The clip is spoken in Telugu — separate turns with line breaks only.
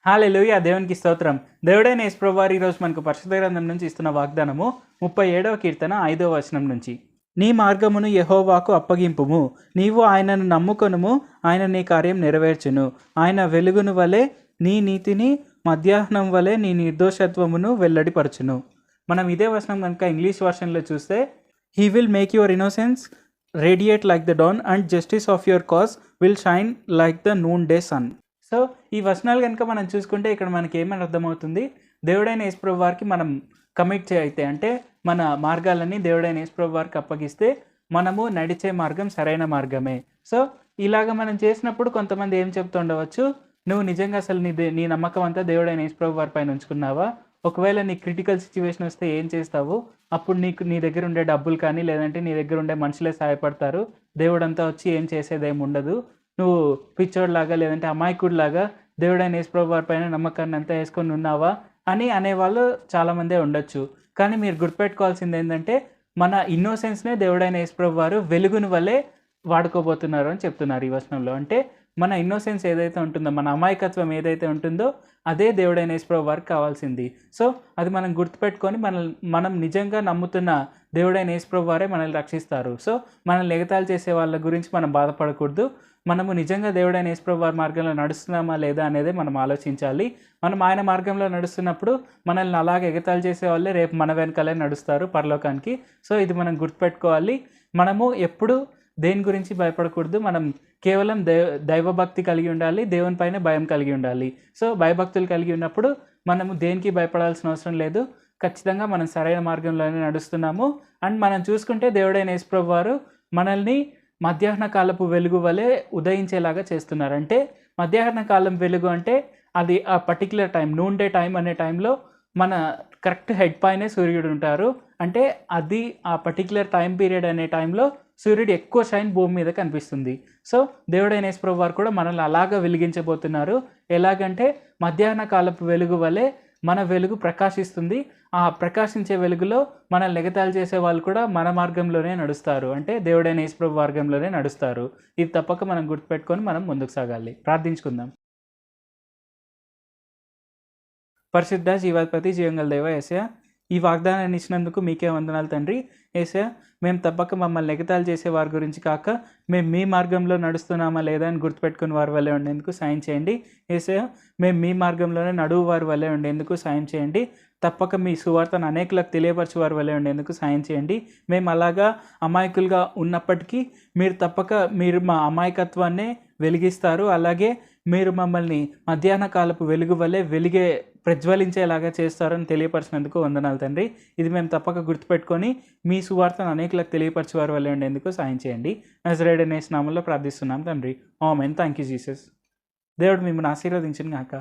హల్లెలూయా! దేవునికి స్తోత్రం. దేవుడైన యేసు ప్రభువారు ఈరోజు మనకు పరిశుద్ధ గ్రంథం నుంచి ఇస్తున్న వాగ్దానము 37వ కీర్తన 5వ వచనం నుంచి. నీ మార్గమును యెహోవాకు అప్పగింపుము. నీవు ఆయనను నమ్ముకొనుము. ఆయన నీ కార్యం నెరవేర్చును. ఆయన వెలుగును వలె నీ నీతిని, మధ్యాహ్నం వలె నీ నిర్దోషత్వమును వెల్లడిపరచును. మనం ఇదే వచనం కనుక ఇంగ్లీష్ వర్షన్లో చూస్తే, he will make your innocence radiate like the dawn and justice of your cause will shine like the noon day sun. So ఈ వచనాలు కనుక మనం చూసుకుంటే ఇక్కడ మనకి ఏమని అర్థమవుతుంది, దేవుడైన యేసు ప్రభు వారికి మనం కమిట్ అయితే, అంటే మన మార్గాలన్నీ దేవుడైన యేసు ప్రభు వారికి అప్పగిస్తే మనము నడిచే మార్గం సరైన మార్గమే. సో ఇలాగ మనం చేసినప్పుడు కొంతమంది ఏం చెప్తూ ఉండవచ్చు, నువ్వు నిజంగా అసలు నీ నమ్మకం అంతా దేవుడైన యేసు ప్రభు వారి పైన ఉంచుకున్నావా? ఒకవేళ నీ క్రిటికల్ సిచ్యువేషన్ వస్తే ఏం చేస్తావు? అప్పుడు నీ దగ్గర ఉండే డబ్బులు కానీ, లేదంటే నీ దగ్గర ఉండే మనుషులే సహాయపడతారు, దేవుడంతా వచ్చి ఏం చేసేదేమి ఉండదు, నువ్వు పిచ్చోడ్లాగా లేదంటే అమాయకుడిలాగా దేవుడైన యేసు ప్రభు వారి పైన నమ్మకాన్ని అంతా వేసుకొని ఉన్నావా అని అనేవాళ్ళు చాలామందే ఉండొచ్చు. కానీ మీరు గుర్తుపెట్టుకోవాల్సింది ఏంటంటే, మన ఇన్నోసెన్స్నే దేవుడైన యేసు ప్రభు వారు వెలుగుని వల్లే వాడుకోబోతున్నారు అని చెప్తున్నారు ఈ వచనంలో. అంటే మన ఇన్నోసెన్స్ ఏదైతే ఉంటుందో, మన అమాయకత్వం ఏదైతే ఉంటుందో అదే దేవుడైన యేసు ప్రభు వారికి కావాల్సింది. సో అది మనం గుర్తుపెట్టుకొని మనం నిజంగా నమ్ముతున్న దేవుడైన యేసు ప్రభు వారే మనల్ని రక్షిస్తారు. సో మనల్ని ఎగతాళి చేసే వాళ్ళ గురించి మనం బాధపడకూడదు. మనము నిజంగా దేవుడైన యేసు ప్రభు వారి మార్గంలో నడుస్తున్నామా లేదా అనేది మనం ఆలోచించాలి. మనం ఆయన మార్గంలో నడుస్తున్నప్పుడు మనల్ని అలాగే ఎగతాళి చేసే వాళ్ళే రేపు మన వెనకాలే నడుస్తారు పరలోకానికి. సో ఇది మనం గుర్తుపెట్టుకోవాలి. మనము ఎప్పుడు దేని గురించి భయపడకూడదు. మనం కేవలం దైవభక్తి కలిగి ఉండాలి, దేవుని పైన భయం కలిగి ఉండాలి. సో భయభక్తులు కలిగి ఉన్నప్పుడు మనము దేనికి భయపడాల్సిన అవసరం లేదు. ఖచ్చితంగా మనం సరైన మార్గంలోనే నడుస్తున్నాము. అండ్ మనం చూసుకుంటే దేవుడైన యేసు ప్రభు వారు మనల్ని మధ్యాహ్న కాలపు వెలుగు వలె ఉదయించేలాగా చేస్తున్నారు. అంటే మధ్యాహ్న కాలం వెలుగు అంటే అది ఆ particular time, noon day time అనే టైంలో మన కరెక్ట్ హెడ్ పైనే సూర్యుడు ఉంటారు. అంటే అది ఆ పర్టిక్యులర్ టైం పీరియడ్ అనే టైంలో సూర్యుడు ఎక్కువ షైన్ భూమి మీద కనిపిస్తుంది. సో దేవుడైన యేసు ప్రభు వారు కూడా మనల్ని అలాగా వెలిగించబోతున్నారు. ఎలాగంటే మధ్యాహ్న కాలపు వెలుగు వలె మన వెలుగు ప్రకాశిస్తుంది. ఆ ప్రకాశించే వెలుగులో మనల్ని ఎగతాళి చేసే వాళ్ళు కూడా మన మార్గంలోనే నడుస్తారు. అంటే దేవుడైన యేసు ప్రభు మార్గంలోనే నడుస్తారు. ఇది తప్పక మనం గుర్తుపెట్టుకొని మనం ముందుకు సాగాలి. ప్రార్థించుకుందాం. పరిశుద్ధ జీవాధిపతి జీవంగల దేవ యేసయ్య, ఈ వాగ్దానాన్ని ఇచ్చినందుకు మీకే వందనాలు తండ్రి. యేసయ్య, మేము తప్పక మమ్మల్ని ఎగతాళి చేసే వారి గురించి కాక మేము మీ మార్గంలో నడుస్తున్నామా లేదా అని గుర్తుపెట్టుకుని వారి వల్లే ఉండేందుకు సాయం చేయండి. యేసయ్య, మేము మీ మార్గంలోనే నడువు వారి వల్లే ఉండేందుకు సాయం చేయండి. తప్పక మీ సువార్తను అనేకులకు తెలియపరచు వారి వల్లే ఉండేందుకు సాయం చేయండి. మేము అలాగా అమాయకులుగా ఉన్నప్పటికీ మీరు మా అమాయకత్వాన్నే వెలిగిస్తారు. అలాగే మీరు మమ్మల్ని మధ్యాహ్న కాలపు వెలుగు వల్లే ప్రజ్వలించేలాగా చేస్తారని తెలియపరిచినందుకు వందనాలు తండ్రి. ఇది మేము తప్పక గుర్తుపెట్టుకొని మీ సువార్తను అనేకులకు తెలియపరచు వారి వల్లే ఉండేందుకు సాయం చేయండి. నజరేయుడైన యేసు నామములో ప్రార్థిస్తున్నాం తండ్రి. ఆమేన్. Thank you Jesus. దేవుడు మిమ్మల్ని ఆశీర్వదించును గాక.